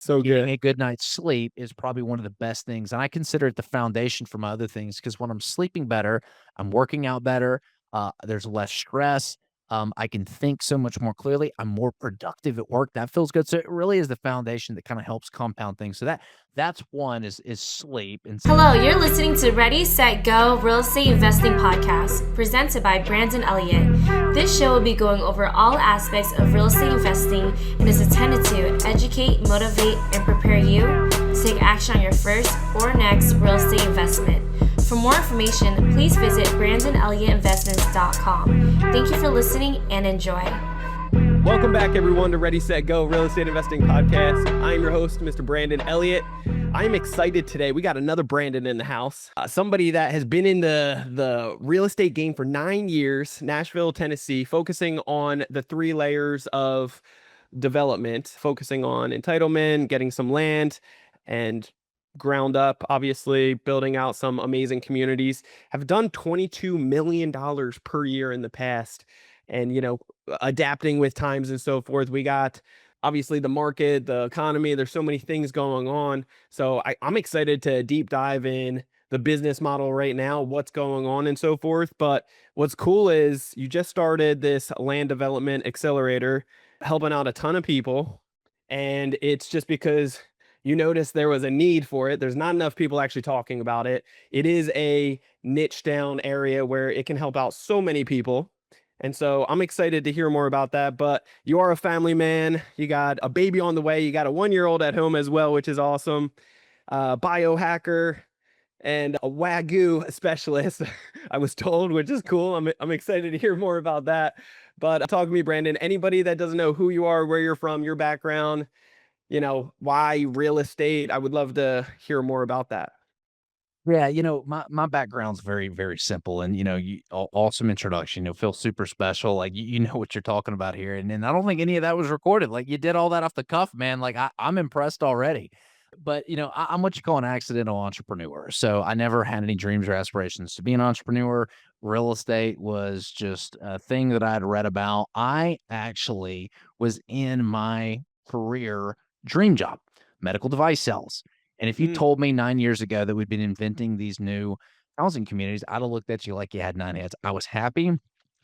So Getting good. a good night's sleep is probably one of the best things, and I consider it the foundation for my other things. Because when I'm sleeping better, I'm working out better, there's less stress, I can think so much more clearly, I'm more productive at work, that feels good, so it really is the foundation that kinda helps compound things, so that's one is sleep, and Hello, you're listening to Ready, Set, Go Real Estate Investing Podcast, presented by Brandon Elliott. This show will be going over all aspects of real estate investing and is intended to educate, motivate, and prepare you to take action on your first or next real estate investment. For more information, please visit BrandonElliottInvestments.com. Thank you for listening and enjoy. Welcome back, everyone, to Ready, Set, Go Real Estate Investing Podcast. I'm your host, Mr. Brandon Elliott. I'm excited today. We got another Brandon in the house, somebody that has been in the real estate game for 9 years, Nashville, Tennessee, focusing on the 3 layers of development, focusing on entitlement, getting some land, and ground up, obviously, building out some amazing communities. Have done $22 million per year in the past. And, adapting with times and so forth. We got obviously the market, the economy. There's so many things going on. So I'm excited to deep dive in the business model right now, what's going on and so forth. But what's cool is you just started this land development accelerator, helping out a ton of people. And it's just because you noticed there was a need for it. There's not enough people actually talking about it. It is a niche down area where it can help out so many people. And so I'm excited to hear more about that. But you are a family man. You got a baby on the way. You got a 1-year-old at home as well, which is awesome. Biohacker and a Wagyu specialist, I was told, which is cool. I'm excited to hear more about that. But talk to me, Brandon. Anybody that doesn't know who you are, where you're from, your background, why real estate, I would love to hear more about that. yeah, my background's very, very simple, and, awesome introduction, feel super special, like, you know what you're talking about here, and then I don't think any of that was recorded, like, you did all that off the cuff, man, like, I'm impressed already, but, I'm what you call an accidental entrepreneur, so I never had any dreams or aspirations to be an entrepreneur. Real estate was just a thing that I had read about. I actually was in my career dream job, medical device sales. And if you Mm, told me 9 years ago that we'd been inventing these new housing communities, I'd have looked at you like you had 9 heads. I was happy. I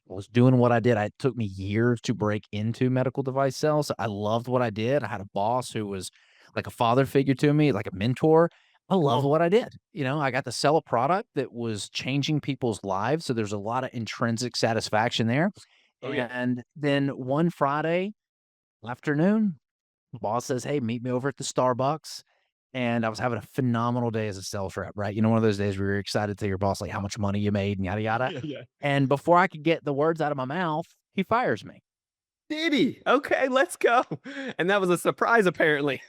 was doing what I did. It took me years to break into medical device sales. I loved what I did. I had a boss who was like a father figure to me, like a mentor. I come loved on. what I did. I got to sell a product that was changing people's lives. So there's a lot of intrinsic satisfaction there. Oh, yeah. And then one Friday afternoon, boss says, "Hey, meet me over at the Starbucks." And I was having a phenomenal day as a sales rep, right? One of those days where you're excited to tell your boss, like, how much money you made and yada, yada. Yeah, yeah. And before I could get the words out of my mouth, he fires me. Did he? Okay, let's go. And that was a surprise, apparently.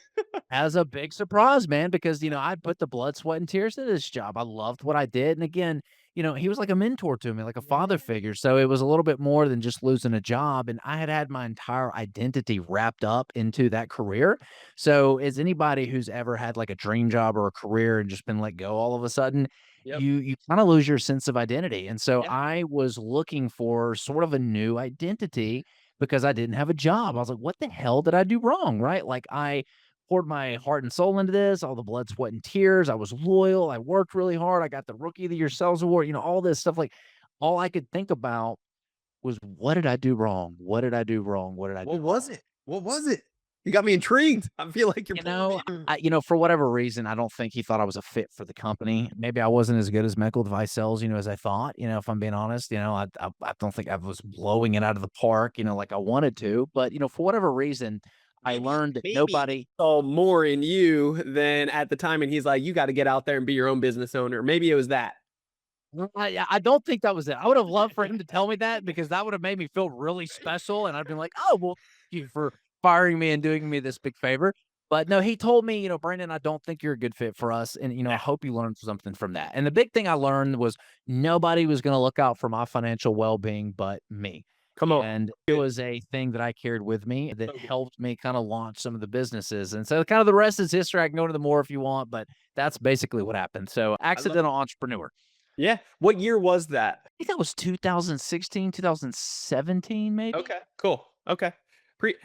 As a big surprise, man, because, I put the blood, sweat, and tears into this job. I loved what I did. And again, he was like a mentor to me, like a father Yeah. figure. So it was a little bit more than just losing a job. And I had had my entire identity wrapped up into that career. So as anybody who's ever had like a dream job or a career and just been let go all of a sudden, Yep. you kind of lose your sense of identity. And so Yeah. I was looking for sort of a new identity because I didn't have a job. I was like, what the hell did I do wrong? Right. Like I poured my heart and soul into this, all the blood, sweat, and tears. I was loyal. I worked really hard. I got the Rookie of the Year sales award, all this stuff. Like, all I could think about was, what did I do wrong? What did I do wrong? What did I do What wrong? was it? What was it? You got me intrigued. I feel like you're You pulling me know, in. for whatever reason, I don't think he thought I was a fit for the company. Maybe I wasn't as good as medical device sales, as I thought. If I'm being honest, I don't think I was blowing it out of the park, like I wanted to. But for whatever reason, I learned that Maybe he nobody. saw more in you than at the time, and he's like, "You got to get out there and be your own business owner." Maybe it was that. I don't think that was it. I would have loved for him to tell me that because that would have made me feel really special, and I'd been like, "Oh, well, thank you for firing me and doing me this big favor." But no, he told me, "Brandon, I don't think you're a good fit for us, and, I Yeah. hope you learned something from that." And the big thing I learned was nobody was gonna look out for my financial well-being but me. Come on. And it Good. was a thing that I carried with me that So good. helped me kinda launch some of the businesses, and so kind of the rest is history. I can go into the more if you want, but that's basically what happened. So, I love. accidental entrepreneur. Yeah. What year was that? Think that was 2016, 2017, maybe? Okay. Cool. Okay.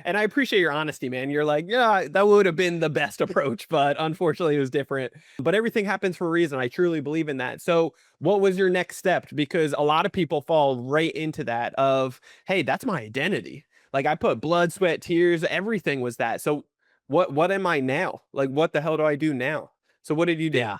And I appreciate your honesty, man. You're like, yeah, that would have been the best approach, but unfortunately it was different. But everything happens for a reason. I truly believe in that. So what was your next step? Because a lot of people fall right into that of, hey, that's my identity. Like I put blood, sweat, tears, everything was that. So what am I now? Like what the hell do I do now? So what did you do? Yeah.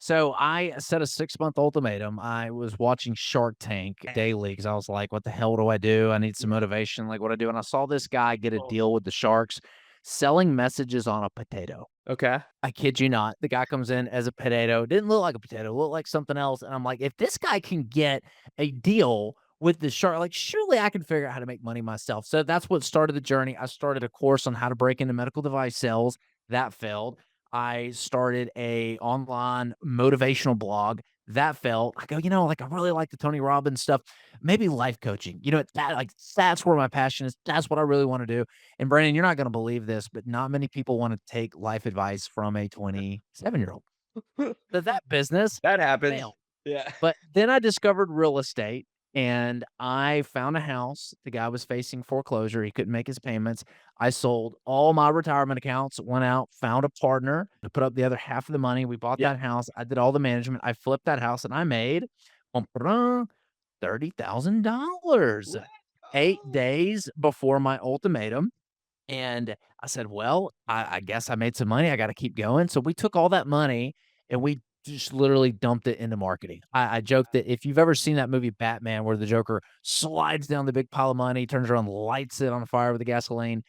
So I set a 6-month ultimatum. I was watching Shark Tank daily because I was like, what the hell do I do? I need some motivation. Like, what I do? And I saw this guy get a Oh, deal with the Sharks selling messages on a potato. okay. I kid you not. The guy comes in as a potato. Didn't look like a potato, looked like something else. And I'm like, if this guy can get a deal with the shark, like surely I can figure out how to make money myself. So that's what started the journey. I started a course on how to break into medical device sales. That failed. I started a online motivational blog. That failed. I go, like I really like the Tony Robbins stuff. Maybe life coaching. That's where my passion is. That's what I really want to do. And Brandon, you're not going to believe this, but not many people want to take life advice from a 27-year-old. That business That happens. failed. Yeah. But then I discovered real estate and I found a house. The guy was facing foreclosure. He couldn't make his payments. I sold all my retirement accounts, went out, found a partner to put up the other half of the money. We bought Yeah. that house. I did all the management. I flipped that house and I made $30,000 Let's 8 go. days before my ultimatum. And I said, well, I guess I made some money. I got to keep going. So we took all that money and we just literally dumped it into marketing. I joked that if you've ever seen that movie Batman where the Joker slides down the big pile of money, turns around, lights it on fire with the gasoline,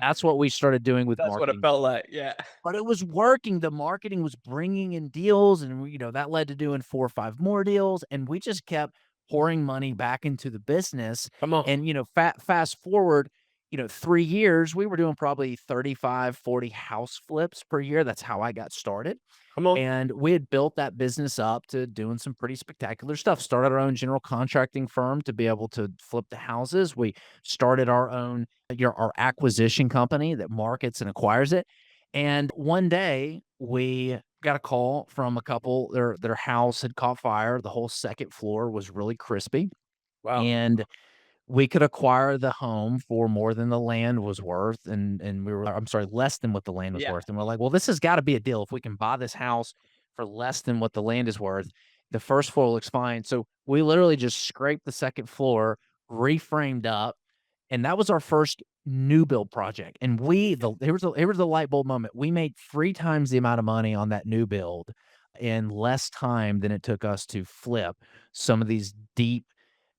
that's what we started doing with That's what it marketing. felt like. Yeah. But it was working. The marketing was bringing in deals, and that led to doing 4 or 5 more deals, and we just kept pouring money back into the business. Come on. And fast forward, 3 years, we were doing probably 35, 40 house flips per year. That's how I got started. Come on. And we had built that business up to doing some pretty spectacular stuff. Started our own general contracting firm to be able to flip the houses. We started our own, our acquisition company that markets and acquires it. And one day we got a call from a couple. Their house had caught fire. The whole second floor was really crispy. Wow. And we could acquire the home for more than the land was worth, and we were I'm sorry, less than what the land was Yeah. worth, and we're like, "Well, this has gotta be a deal. If we can buy this house for less than what the land is worth, the first floor looks fine." So, we literally just scraped the second floor, reframed up, and that was our first new build project, and here was the light bulb moment. We made 3 times the amount of money on that new build in less time than it took us to flip some of these deep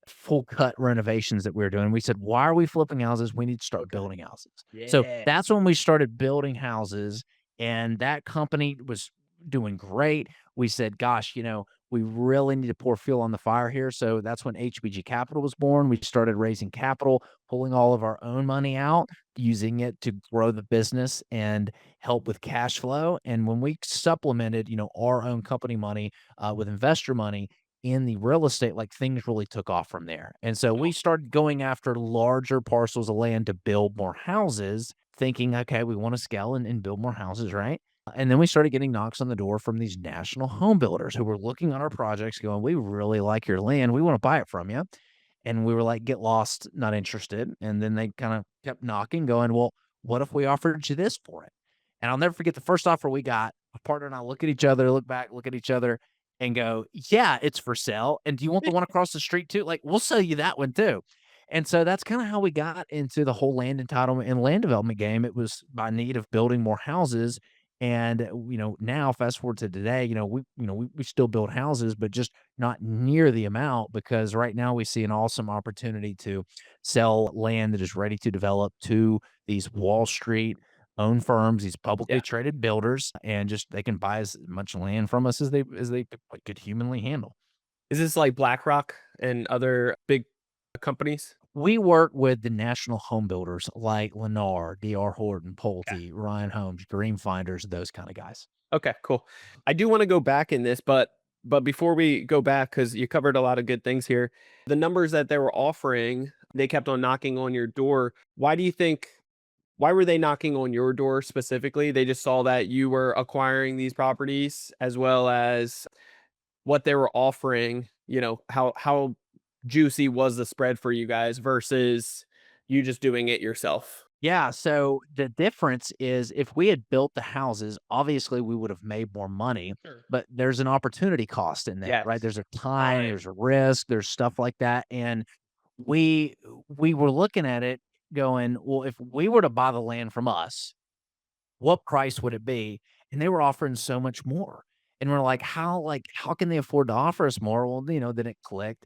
full cut renovations that we were doing. We said, "Why are we flipping houses? We need to start Okay. building houses." So Yeah. that's when we started building houses, and that company was doing great. We said, "Gosh, we really need to pour fuel on the fire here." So that's when HBG Capital was born. We started raising capital, pulling all of our own money out, using it to grow the business and help with cash flow. And when we supplemented, our own company money with investor money, in the real estate, like things really took off from there. And so we started going after larger parcels of land to build more houses, thinking, okay, we want to scale and build more houses, right? And then we started getting knocks on the door from these national home builders who were looking on our projects going, we really like your land. We want to buy it from you. And we were like, get lost, not interested. And then they kind of kept knocking, going, well, what if we offered you this for it? And I'll never forget the first offer we got. My partner and I look at each other, look back, look at each other, and go, yeah, it's for sale. And do you want the one across the street too? Like, we'll sell you that one too. And so that's kind of how we got into the whole land entitlement and land development game. It was by need of building more houses. And now fast forward to today, we still build houses, but just not near the amount, because right now we see an awesome opportunity to sell land that is ready to develop to these Wall Street owned firms, these publicly Yeah. traded builders, and just they can buy as much land from us as they could humanly handle. Is this like BlackRock and other big companies? We work with the national home builders like Lennar, D.R. Horton, Okay. Pulte, Ryan Homes, Dream Finders, those kind of guys. Okay, cool. I do want to go back in this, but before we go back, because you covered a lot of good things here, the numbers that they were offering, they kept on knocking on your door. Why were they knocking on your door specifically? They just saw that you were acquiring these properties as well as what they were offering, how juicy was the spread for you guys versus, you just doing it yourself. Yeah, so the difference is if we had built the houses, obviously we would have made more money, Sure. but there's an opportunity cost in that, right? Yes. There's a time, Time. there's a risk, there's stuff like that, and we we were looking at it going, well, if we were to buy the land from us, what price would it be? And they were offering so much more. And we're like, how can they afford to offer us more? Well, then it clicked.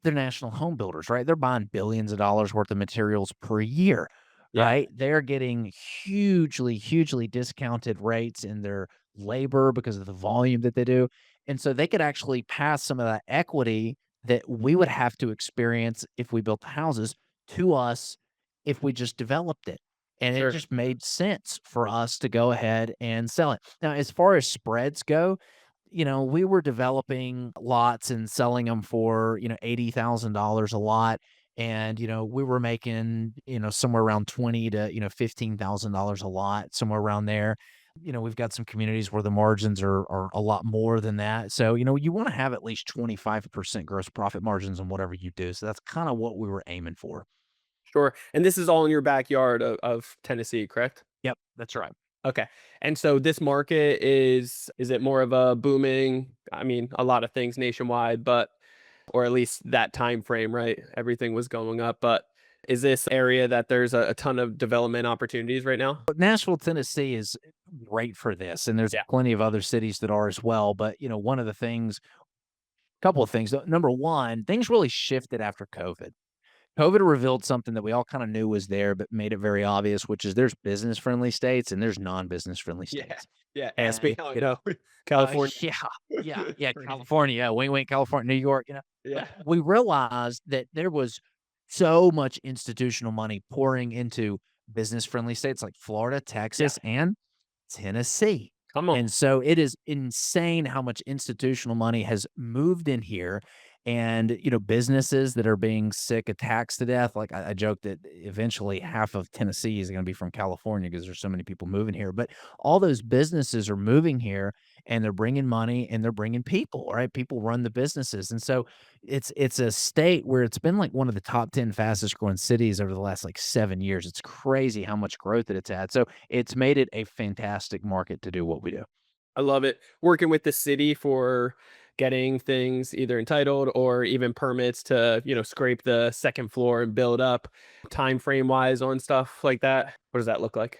They're national home builders, right? They're buying billions of dollars worth of materials per year, Yeah. right? They're getting hugely, hugely discounted rates in their labor because of the volume that they do. And so they could actually pass some of that equity that we would have to experience if we built the houses to us if we just developed it. And it Sure. just made sense for us to go ahead and sell it. Now, as far as spreads go, we were developing lots and selling them for, $80,000 a lot. And, we were making, somewhere around 20 to, $15,000 a lot, somewhere around there. We've got some communities where the margins are a lot more than that. So, you want to have at least 25% gross profit margins on whatever you do. So that's kind of what we were aiming for. Sure. And this is all in your backyard of Tennessee, correct? Yep, that's right. Okay. And so this market is it more of a booming, I mean, a lot of things nationwide, but or at least that time frame, right? Everything was going up, but is this area that there's a ton of development opportunities right now? But Nashville, Tennessee is great for this, and there's Yeah. plenty of other cities that are as well. But, one of the couple of things. Number one, things really shifted after COVID. COVID revealed something that we all kind of knew was there, but made it very obvious, which is there's business friendly states and there's non-business friendly Yeah. states. Yeah. Ask me And how I it, know. California. yeah, Crazy. California, yeah, wink, wink, California, New York, But Yeah. we realized that there was so much institutional money pouring into business friendly states like Florida, Yeah. Texas, and Tennessee. Come on. And so it is insane how much institutional money has moved in here and, businesses that are being sick of tax to death. Like I joke that eventually half of Tennessee is going to be from California because there's so many people moving here. But all those businesses are moving here and they're bringing money and they're bringing people, right? People run the businesses. And so it's a state where it's been like one of the top 10 fastest growing cities over the last like 7 years. It's crazy how much growth that it's had. So it's made it a fantastic market to do what we do. I love it. Working with the city for getting things either entitled or even permits to, scrape the second floor and build up time frame wise on stuff like that. What does that look like?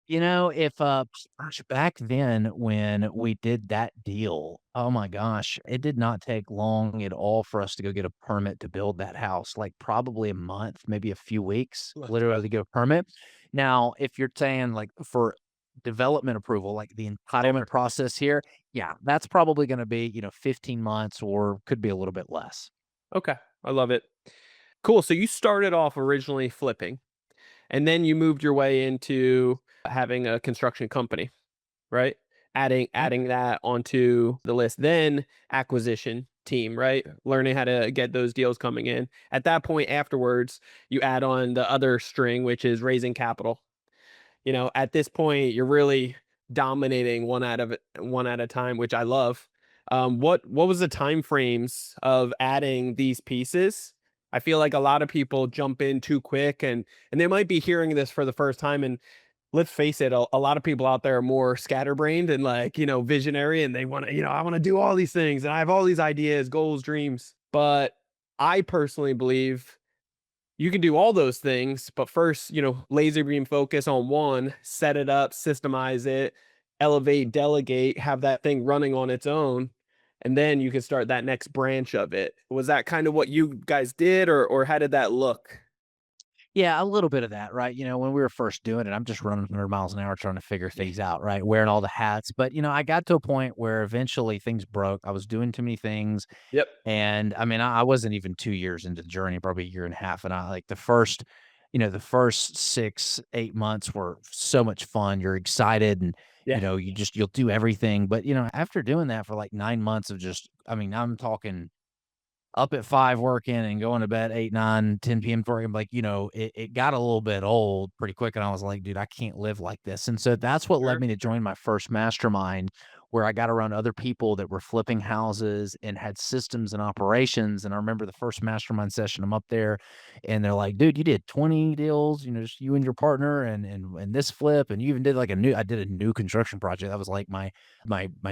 If gosh, back then when we did that deal, oh my gosh, it did not take long at all for us to go get a permit to build that house. Like probably a month, maybe a few weeks, Let's literally go. to get a permit. Now, if you're saying like for development approval, like the entitlement process here, yeah, that's probably going to be, 15 months or could be a little bit less. Okay. I love it. Cool. So you started off originally flipping and then you moved your way into having a construction company, right? Adding Yeah. adding that onto the list. Then acquisition team, right? Learning how to get those deals coming in. At that point afterwards, you add on the other string, which is raising capital. At this point, you're really dominating one at a time, which I love. What was the time frames of adding these pieces? I feel like a lot of people jump in too quick and they might be hearing this for the first time. And let's face it, a lot of people out there are more scatterbrained and like, visionary and they want to, I want to do all these things and I have all these ideas, goals, dreams. But I personally believe you can do all those things, but first, laser beam focus on one, set it up, systemize it, elevate, delegate, have that thing running on its own, and then you can start that next branch of it. Was that kind of what you guys did, or how did that look? Yeah, a little bit of that, right? When we were first doing it, I'm just running 100 miles an hour trying to figure things out, right? Wearing all the hats. But, I got to a point where eventually things broke. I was doing too many things. Yep. And I mean, I wasn't even 2 years into the journey, probably a year and a half. And I like the first 6, 8 months were so much fun. You're excited and, Yeah. you'll do everything. But, after doing that for like 9 months of I'm talking up at 5 working and going to bed 8, 9, 10 PM for him, like, it got a little bit old pretty quick, and I was like, "Dude, I can't live like this," and so that's what led Sure. me to join my first mastermind, where I got around other people that were flipping houses and had systems and operations. And I remember the first mastermind session, I'm up there and they're like, dude, you did 20 deals, just you and your partner and this flip. And you even did like I did a new construction project. That was like my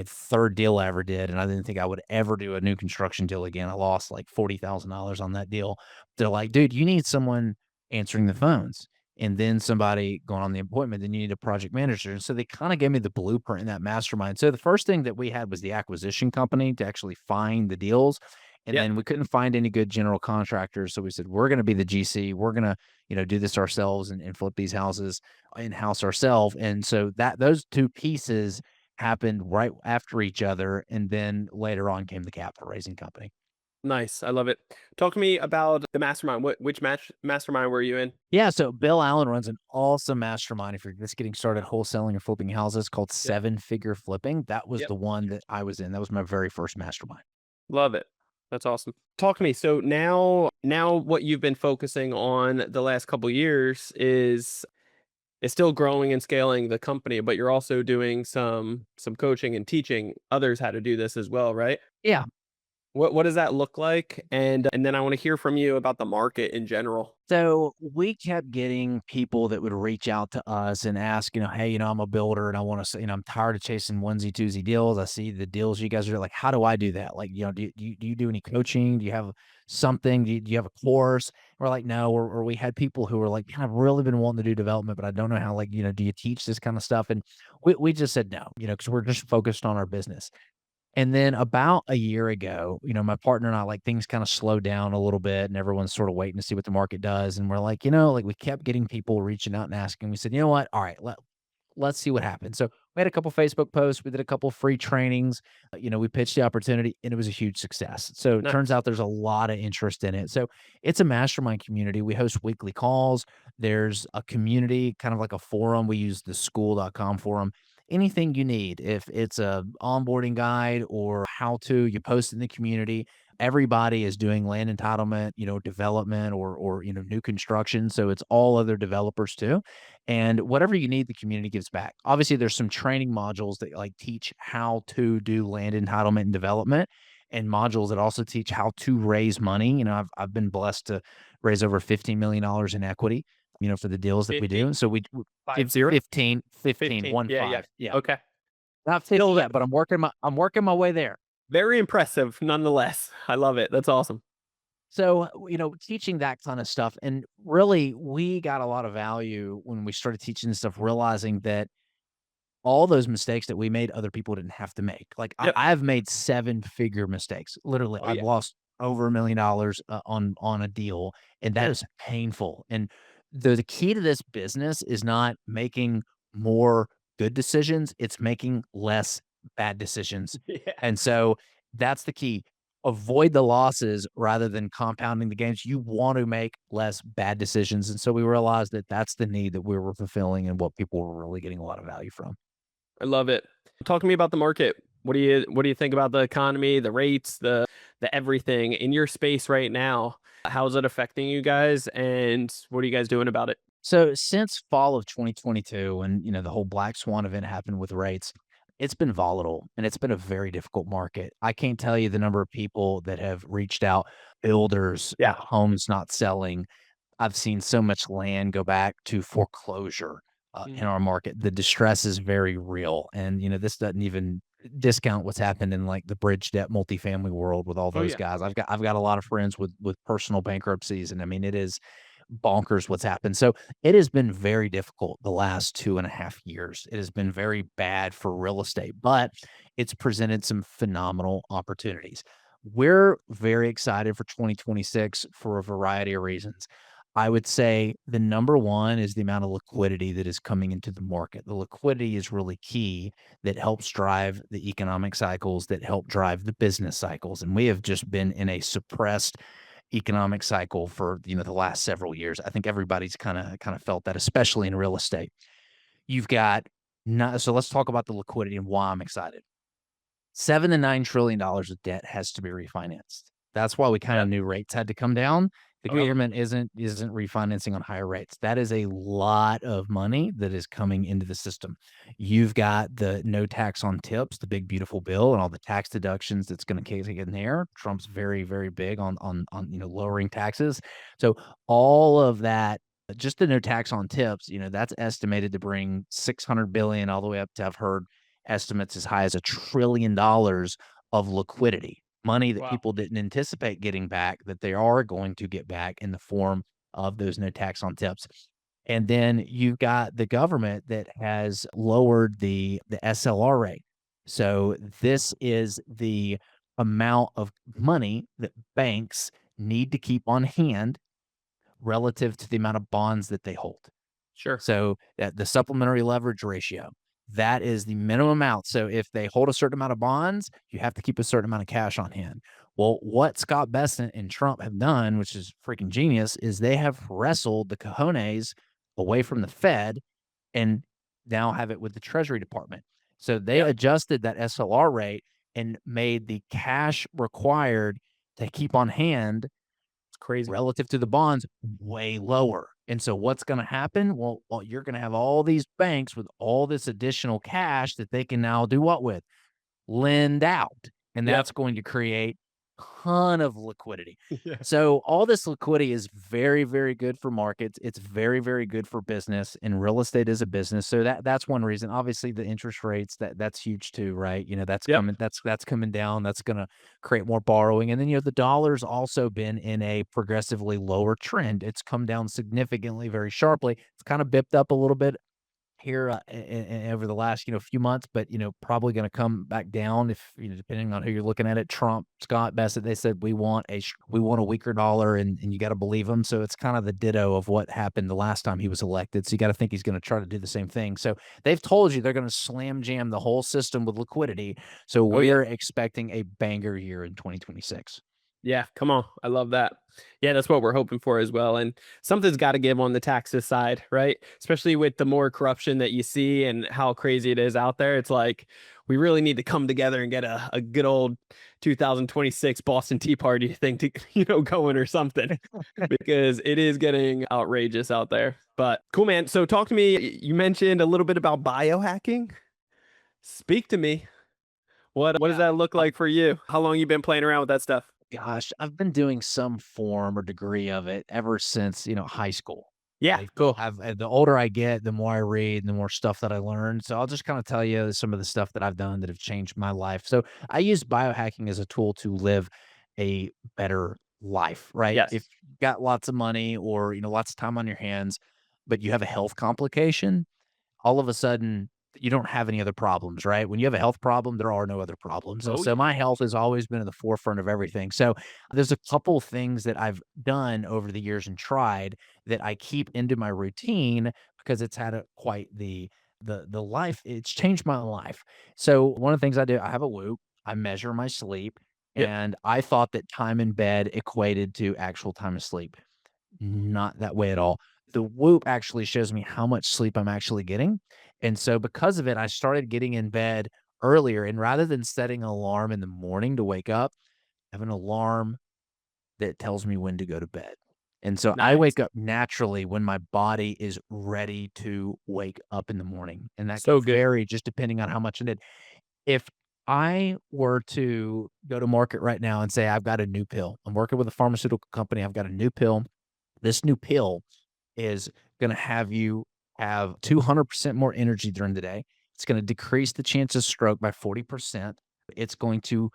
third deal I ever did. And I didn't think I would ever do a new construction deal again. I lost like $40,000 on that deal. They're like, dude, you need someone answering the phones and then somebody going on the appointment, then you need a project manager. And so they kind of gave me the blueprint in that mastermind. So the first thing that we had was the acquisition company to actually find the deals. And Yep. then we couldn't find any good general contractors. So we said, we're going to be the GC. We're going to, do this ourselves and flip these houses in-house ourselves. And so those two pieces happened right after each other. And then later on came the capital raising company. Nice. I love it. Talk to me about the mastermind. Which mastermind were you in? Yeah, so Bill Allen runs an awesome mastermind if you're just getting started wholesaling or flipping houses called Seven Figure Flipping. That was Yep. the one that I was in. That was my very first mastermind. Love it. That's awesome. Talk to me. So now what you've been focusing on the last couple years is still growing and scaling the company, but you're also doing some coaching and teaching others how to do this as well, right? Yeah. What does that look like? And then I want to hear from you about the market in general. So we kept getting people that would reach out to us and ask, hey, I'm a builder and I want to, I'm tired of chasing onesie twosie deals. I see the deals you guys are like, how do I do that? Like, do you do any coaching? Do you have something? Do you have a course? We're like, no. Or we had people who were like, I've really been wanting to do development, but I don't know how, like, do you teach this kind of stuff? And we just said no, because we're just focused on our business. And then about a year ago, my partner and I, like, things kind of slowed down a little bit and everyone's sort of waiting to see what the market does. And we're like, like we kept getting people reaching out and asking. We said, you know what? All right, let's see what happens. So we had a couple Facebook posts. We did a couple free trainings. We pitched the opportunity and it was a huge success. So it Nice. turns out there's a lot of interest in it. So it's a mastermind community. We host weekly calls. There's a community, kind of like a forum. We use the school.com forum. Anything you need, if it's a onboarding guide or how to, you post in the community. Everybody is doing land entitlement, development or new construction. So it's all other developers too. And whatever you need, the community gives back. Obviously, there's some training modules that like teach how to do land entitlement and development, and modules that also teach how to raise money. I've been blessed to raise over $15 million in equity, for the deals that we do. So we 50? 15, 15. 1 Yeah, 5. Yeah. Okay. Not 50 yet, but I'm working my way there. Very impressive nonetheless. I love it. That's awesome. So, teaching that kind of stuff. And really, we got a lot of value when we started teaching this stuff, realizing that all those mistakes that we made, other people didn't have to make. Like, Yep. I've made 7-figure mistakes. Literally, Oh, I've yeah. lost over $1 million on a deal, and that is painful. And the key to this business is not making more good decisions; it's making less bad decisions. Yeah. And so that's the key. Avoid the losses rather than compounding the gains. You want to make less bad decisions. And so we realized that that's the need that we were fulfilling and what people were really getting a lot of value from. I love it. Talk to me about the market. What do you think about the economy, the rates, the everything in your space right now? How is it affecting you guys, and what are you guys doing about it? So since fall of 2022, and the whole black swan event happened with rates, it's been volatile and it's been a very difficult market. I can't tell you the number of people that have reached out, builders, Yeah. homes not selling. I've seen so much land go back to foreclosure in our market. The distress is very real. And, this doesn't even discount what's happened in like the bridge debt multifamily world with all those guys. I've got a lot of friends with personal bankruptcies. And I mean, it is bonkers what's happened. So it has been very difficult the last 2.5 years. It has been very bad for real estate, but it's presented some phenomenal opportunities. We're very excited for 2026 for a variety of reasons. I would say the number one is the amount of liquidity that is coming into the market. The liquidity is really key, that helps drive the economic cycles, that help drive the business cycles. And we have just been in a suppressed economic cycle for the last several years. I think everybody's kind of felt that, especially in real estate. You've got so let's talk about the liquidity and why I'm excited. $7 to $9 trillion of debt has to be refinanced. That's why we kind of knew rates had to come down. The Oh, yeah. government isn't refinancing on higher rates. That is a lot of money that is coming into the system. You've got the no tax on tips, the big beautiful bill, and all the tax deductions that's going to kick in there. Trump's very, very big on lowering taxes. So all of that, just the no tax on tips, that's estimated to bring 600 billion all the way up to, I've heard estimates as high as $1 trillion of liquidity. Money that Wow. people didn't anticipate getting back, that they are going to get back in the form of those no tax on tips. And then you've got the government that has lowered the SLR rate. So this is the amount of money that banks need to keep on hand relative to the amount of bonds that they hold. Sure. So that the supplementary leverage ratio, that is the minimum amount. So if they hold a certain amount of bonds, you have to keep a certain amount of cash on hand. Well, what Scott Bessent and Trump have done, which is freaking genius, is they have wrestled the cojones away from the Fed and now have it with the Treasury Department. So they Yep. adjusted that SLR rate and made the cash required to keep on hand It's crazy. relative to the bonds way lower. And so what's going to happen? Well, you're going to have all these banks with all this additional cash that they can now do what with? Lend out. And Yep. that's going to create a ton of liquidity. Yeah. So all this liquidity is very, very good for markets. It's very, very good for business, and real estate is a business. So that's one reason. Obviously, the interest rates, that's huge too, right? That's Yep. coming, that's coming down. That's going to create more borrowing. And then the dollar's also been in a progressively lower trend. It's come down significantly, very sharply. It's kind of bipped up a little bit here over the last few months, but probably going to come back down if depending on who you're looking at it. Trump, Scott Bessent, they said we want a weaker dollar, and you got to believe them. So it's kind of the ditto of what happened the last time he was elected. So you got to think he's going to try to do the same thing. So they've told you they're going to slam jam the whole system with liquidity. So Oh, yeah. we're expecting a banger year in 2026. Yeah, come on. I love that. Yeah, that's what we're hoping for as well. And something's got to give on the taxes side, right? Especially with the more corruption that you see and how crazy it is out there. It's like we really need to come together and get a good old 2026 Boston Tea Party thing to, going or something because it is getting outrageous out there. But cool, man. So talk to me. You mentioned a little bit about biohacking. Speak to me. What does that look like for you? How long you been playing around with that stuff? Gosh, I've been doing some form or degree of it ever since, high school. Yeah, cool. The older I get, the more I read, the more stuff that I learn. So I'll just kind of tell you some of the stuff that I've done that have changed my life. So I use biohacking as a tool to live a better life, right? Yes. If you've got lots of money or, lots of time on your hands, but you have a health complication, all of a sudden you don't have any other problems, right? When you have a health problem, there are no other problems. So, Oh, so yeah. my health has always been in the forefront of everything. So there's a couple things that I've done over the years and tried that I keep into my routine because it's had quite the life. It's changed my life. So one of the things I do, I have a Whoop. I measure my sleep, Yep. and I thought that time in bed equated to actual time of sleep. Not that way at all. The Whoop actually shows me how much sleep I'm actually getting. And so because of it, I started getting in bed earlier. And rather than setting an alarm in the morning to wake up, I have an alarm that tells me when to go to bed. And so I Nice. wake up naturally when my body is ready to wake up in the morning. And that can So good. vary just depending on how much I did. If I were to go to market right now and say, I've got a new pill, I'm working with a pharmaceutical company, I've got a new pill. This new pill is going to have you have 200% more energy during the day. It's going to decrease the chance of stroke by 40%. It's going to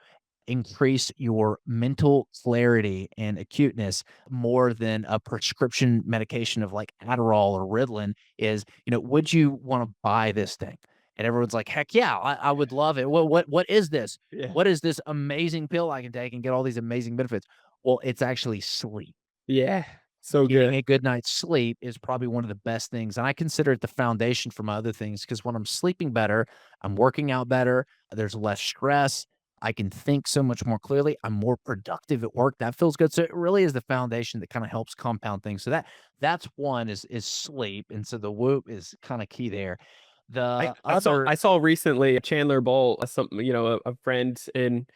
increase your mental clarity and acuteness more than a prescription medication of like Adderall or Ritalin is, would you want to buy this thing? And everyone's like, heck yeah, I would love it. What is this? Yeah. What is this amazing pill I can take and get all these amazing benefits? Well, it's actually sleep. Yeah. So Getting good. a good night's sleep is probably one of the best things, and I consider it the foundation for my other things because when I'm sleeping better, I'm working out better, there's less stress, I can think so much more clearly, I'm more productive at work, that feels good, so it really is the foundation that kinda helps compound things, so that's one is sleep, and so the Whoop is kinda key there. I The I saw other I saw recently Chandler Bolt, some a friend in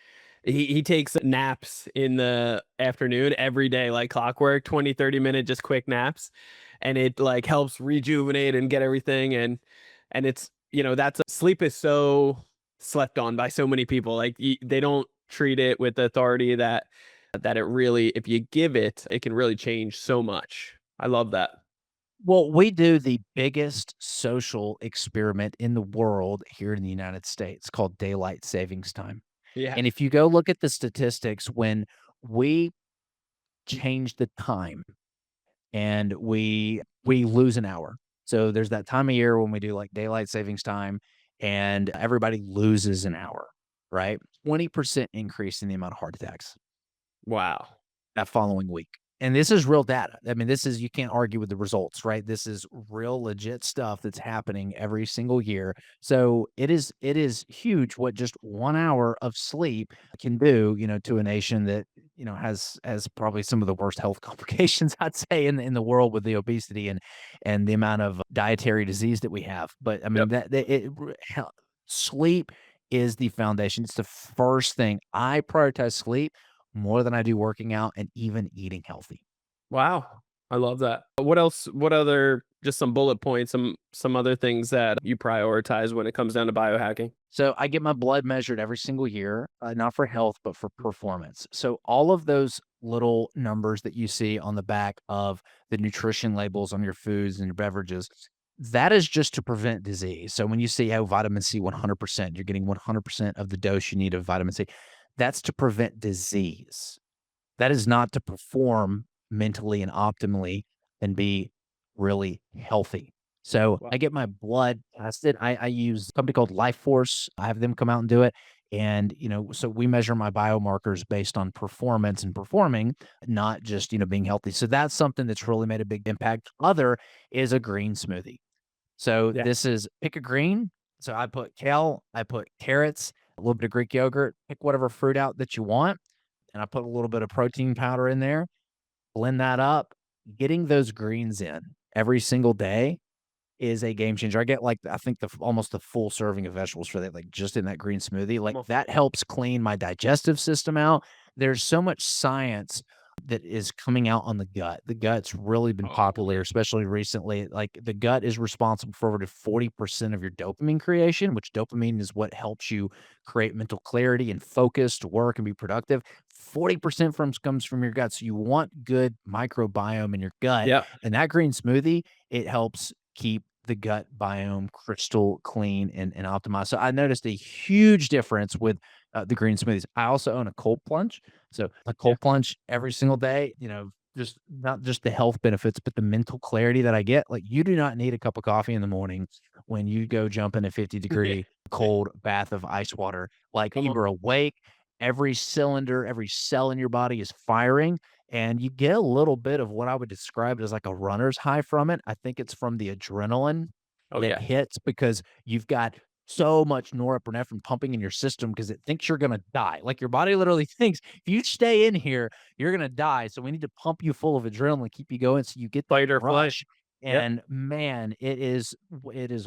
He takes naps in the afternoon every day, like clockwork, 20, 30 minute, just quick naps. And it like helps rejuvenate and get everything. And it's, that's sleep is so slept on by so many people. Like they don't treat it with the authority that it really, if you give it, it can really change so much. I love that. Well, we do the biggest social experiment in the world here in the United States called daylight savings time. Yeah. And if you go look at the statistics, when we change the time and we lose an hour. So there's that time of year when we do like daylight savings time and everybody loses an hour, right? 20% increase in the amount of heart attacks Wow. that following week. And this is real data. I mean, this is you can't argue with the results, right? This is real legit stuff that's happening every single year. So it is huge what just 1 hour of sleep can do, to a nation that, has probably some of the worst health complications I'd say in the world with the obesity and the amount of dietary disease that we have. But I mean Yep. sleep is the foundation. It's the first thing. I prioritize sleep more than I do working out and even eating healthy. Wow. I love that. What else? What other, just some bullet points, some other things that you prioritize when it comes down to biohacking? So I get my blood measured every single year, not for health, but for performance. So all of those little numbers that you see on the back of the nutrition labels on your foods and your beverages, that is just to prevent disease. So when you see, oh, vitamin C 100%, you're getting 100% of the dose you need of vitamin C. That's to prevent disease. That is not to perform mentally and optimally and be really healthy. So Wow. I get my blood tested. I use a company called Life Force. I have them come out and do it. And, so we measure my biomarkers based on performance and performing, not just, being healthy. So that's something that's really made a big impact. Other is a green smoothie. So Yeah. this is pick a green. So I put kale, I put carrots, a little bit of Greek yogurt, pick whatever fruit out that you want and I put a little bit of protein powder in there, blend that up. Getting those greens in every single day is a game changer. I get like I think almost the full serving of vegetables for that, like just in that green smoothie. Come Like on. that helps clean my digestive system out. There's so much science that is coming out on the gut. The gut's really been Oh, popular, especially recently. Like the gut is responsible for over to 40% of your dopamine creation, which dopamine is what helps you create mental clarity and focus to work and be productive. 40% comes from your gut. So you want good microbiome in your gut. yeah. And that green smoothie, it helps keep the gut biome crystal clean and optimized. So I noticed a huge difference with the green smoothies. I also own a cold plunge. So a Yeah. cold plunge every single day, just not just the health benefits, but the mental clarity that I get. Like you do not need a cup of coffee in the morning when you go jump in a 50-degree cold bath of ice water. Like Come you on. are awake, every cylinder, every cell in your body is firing and you get a little bit of what I would describe as like a runner's high from it. I think it's from the adrenaline Oh that yeah. hits because you've got so much norepinephrine pumping in your system because it thinks you're gonna die. Like your body literally thinks if you stay in here, you're gonna die. So we need to pump you full of adrenaline, keep you going so you get that Fight or flight. rush. Yep. And man, it is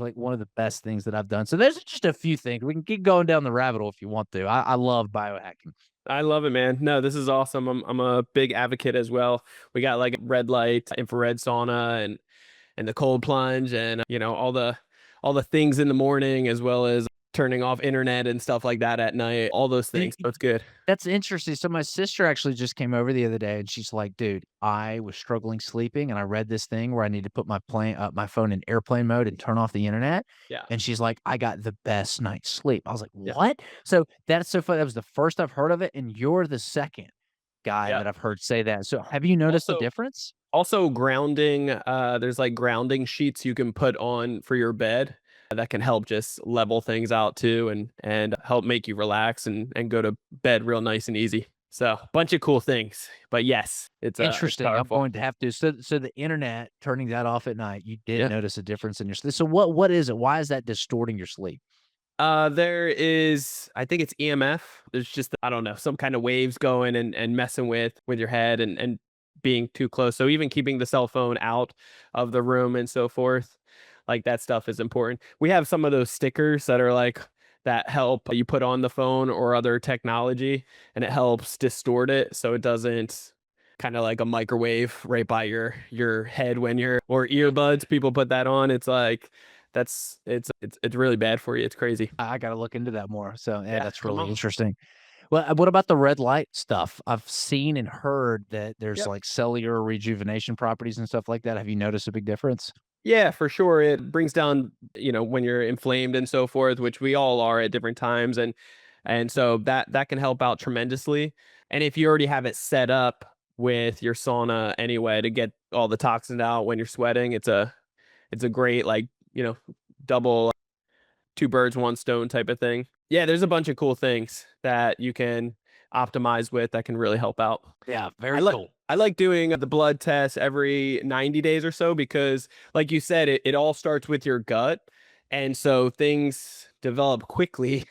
like one of the best things that I've done. So there's just a few things. We can keep going down the rabbit hole if you want to. I love biohacking. I love it, man. No, this is awesome. I'm a big advocate as well. We got like red light, infrared sauna, and the cold plunge, and all the things in the morning, as well as turning off internet and stuff like that at night. All those things. So it's good. That's interesting. So my sister actually just came over the other day and she's like, "Dude, I was struggling sleeping and I read this thing where I need to put my phone in airplane mode and turn off the internet." Yeah. And she's like, "I got the best night's sleep." I was like, Yeah. "What?" So that's so funny. That was the first I've heard of it and you're the second guy Yeah. that I've heard say that. So have you noticed the Also, difference? Also grounding, there's like grounding sheets you can put on for your bed that can help just level things out too and help make you relax and go to bed real nice and easy. So bunch of cool things. But yes, it's Interesting. I'm powerful. going to have to. So the internet, turning that off at night, you did Yeah. notice a difference in your sleep. So what is it? Why is that distorting your sleep? There is, I think it's EMF. There's just, I don't know, some kind of waves going and messing with your head and being too close. So even keeping the cell phone out of the room and so forth, like that stuff is important. We have some of those stickers that are like that help you put on the phone or other technology, and it helps distort it so it doesn't kind of like a microwave right by your head when you're or earbuds. People put that on. It's like it's really bad for you. It's crazy. I got to look into that more. So yeah, Yeah, that's come really on. interesting. Well, what about the red light stuff? I've seen and heard that there's Yep. like cellular rejuvenation properties and stuff like that. Have you noticed a big difference? Yeah, for sure. It brings down, when you're inflamed and so forth, which we all are at different times, and so that can help out tremendously. And if you already have it set up with your sauna anyway to get all the toxins out when you're sweating, it's a great like, double two birds, one stone type of thing. Yeah, there's a bunch of cool things that you can optimize with that can really help out. Yeah, I very like cool. I like doing the blood test every 90 days or so because like you said, it all starts with your gut. And so things develop quickly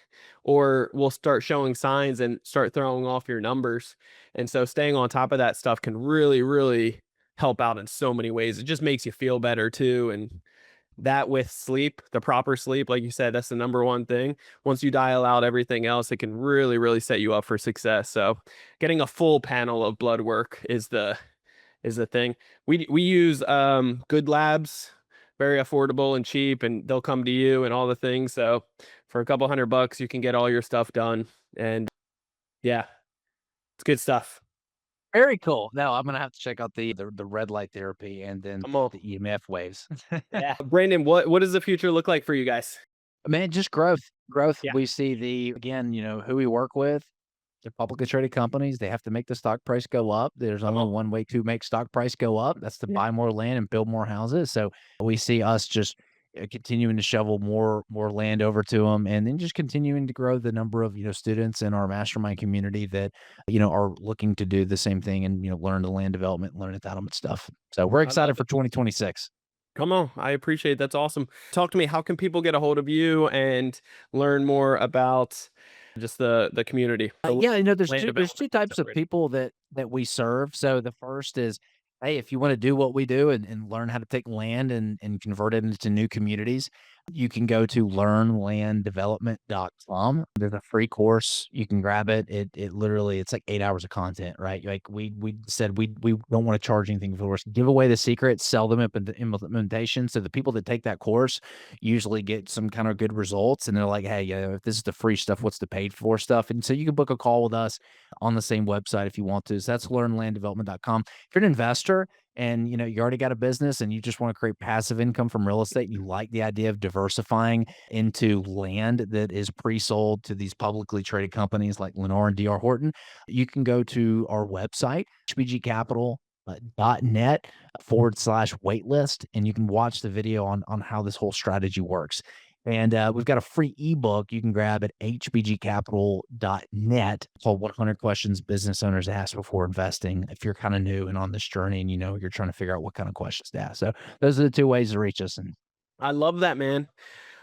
or will start showing signs and start throwing off your numbers. And so staying on top of that stuff can really, really help out in so many ways. It just makes you feel better too. And that with sleep, the proper sleep, like you said, that's the number one thing. Once you dial out everything else, it can really, really set you up for success. So getting a full panel of blood work is the thing. We use Good Labs, very affordable and cheap, and they'll come to you and all the things. So for a couple $100 you can get all your stuff done. And yeah, it's good stuff. Very cool. No, I'm gonna have to check out the red light therapy and then Come on. the EMF waves. Yeah. Brandon, what does the future look like for you guys? Man, just growth. Growth. Yeah. We see again, who we work with. They're publicly traded companies. They have to make the stock price go up. There's Come only on. one way to make stock price go up. That's to Yeah. buy more land and build more houses. So we see us just continuing to shovel more land over to them, and then just continuing to grow the number of students in our mastermind community that are looking to do the same thing and learn the land development, learn entitlement stuff. So we're I love excited for it. 2026. Come on. I appreciate it. That's awesome. Talk to me. How can people get a hold of you and learn more about just the community? Yeah, there's Land there's development two types of accelerator. people that we serve. So the first is, hey, if you want to do what we do and learn how to take land and convert it into new communities, you can go to learnlanddevelopment.com. There's a free course. You can grab it. It literally it's like 8 hours of content, right? Like we said we don't want to charge anything for us. Give away the secret, sell them up in the implementation. So the people that take that course usually get some kind of good results and they're like, hey, yeah, if this is the free stuff, what's the paid for stuff? And so you can book a call with us on the same website if you want to. So that's learnlanddevelopment.com. If you're an investor and you already got a business and you just want to create passive income from real estate, and you like the idea of diversifying into land that is pre-sold to these publicly traded companies like Lennar and DR Horton, you can go to our website, hbgcapital.net/waitlist, and you can watch the video on how this whole strategy works. And we've got a free ebook you can grab at hbgcapital.net called 100 Questions Business Owners Ask Before Investing. If you're kind of new and on this journey and you're trying to figure out what kind of questions to ask. So those are the two ways to reach us. And I love that, man.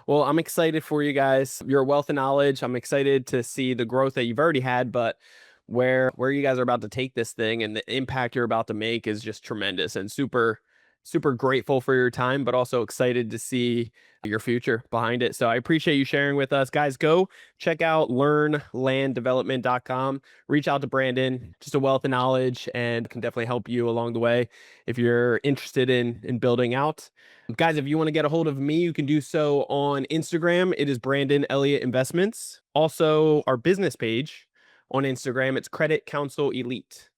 Well, I'm excited for you guys. Your wealth of knowledge. I'm excited to see the growth that you've already had, but where you guys are about to take this thing and the impact you're about to make is just tremendous and super, super grateful for your time, but also excited to see your future behind it. So I appreciate you sharing with us. Guys, go check out learnlanddevelopment.com. Reach out to Brandon, just a wealth of knowledge and can definitely help you along the way if you're interested in building out. Guys, if you want to get a hold of me, you can do so on Instagram. It is Brandon Elliott Investments. Also, our business page on Instagram, it's Credit Counsel Elite.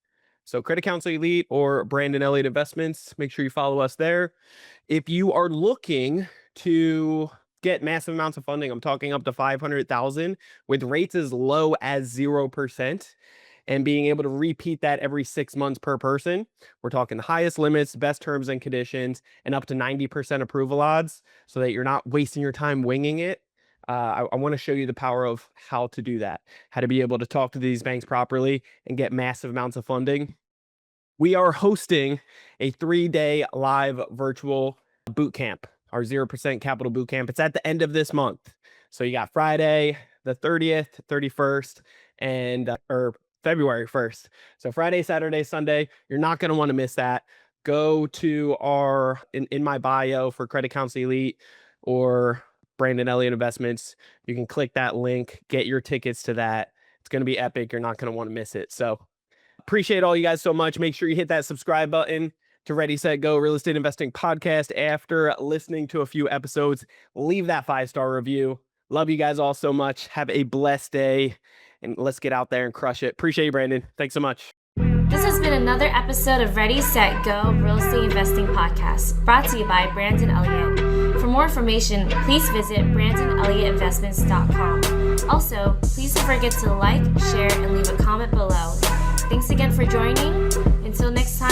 So Credit Counsel Elite or Brandon Elliott Investments. Make sure you follow us there. If you are looking to get massive amounts of funding, I'm talking up to 500,000 with rates as low as 0%. And being able to repeat that every 6 months per person. We're talking the highest limits, best terms and conditions, and up to 90% approval odds so that you're not wasting your time winging it. I want to show you the power of how to do that, how to be able to talk to these banks properly and get massive amounts of funding. We are hosting a 3-day live virtual boot camp, our 0% capital boot camp. It's at the end of this month. So you got Friday, the 30th, 31st, and or February 1st. So Friday, Saturday, Sunday, you're not going to want to miss that. Go to our in my bio for Credit Counsel Elite or Brandon Elliott Investments. You can click that link, get your tickets to that. It's going to be epic. You're not going to want to miss it. So appreciate all you guys so much. Make sure you hit that subscribe button to Ready, Set, Go Real Estate Investing Podcast. After listening to a few episodes, leave that 5-star review. Love you guys all so much. Have a blessed day, and let's get out there and crush it. Appreciate you, Brandon. Thanks so much. This has been another episode of Ready, Set, Go Real Estate Investing Podcast, brought to you by Brandon Elliott. For more information, please visit BrandonElliottInvestments.com. Also, please don't forget to like, share, and leave a comment below. Thanks again for joining. Until next time.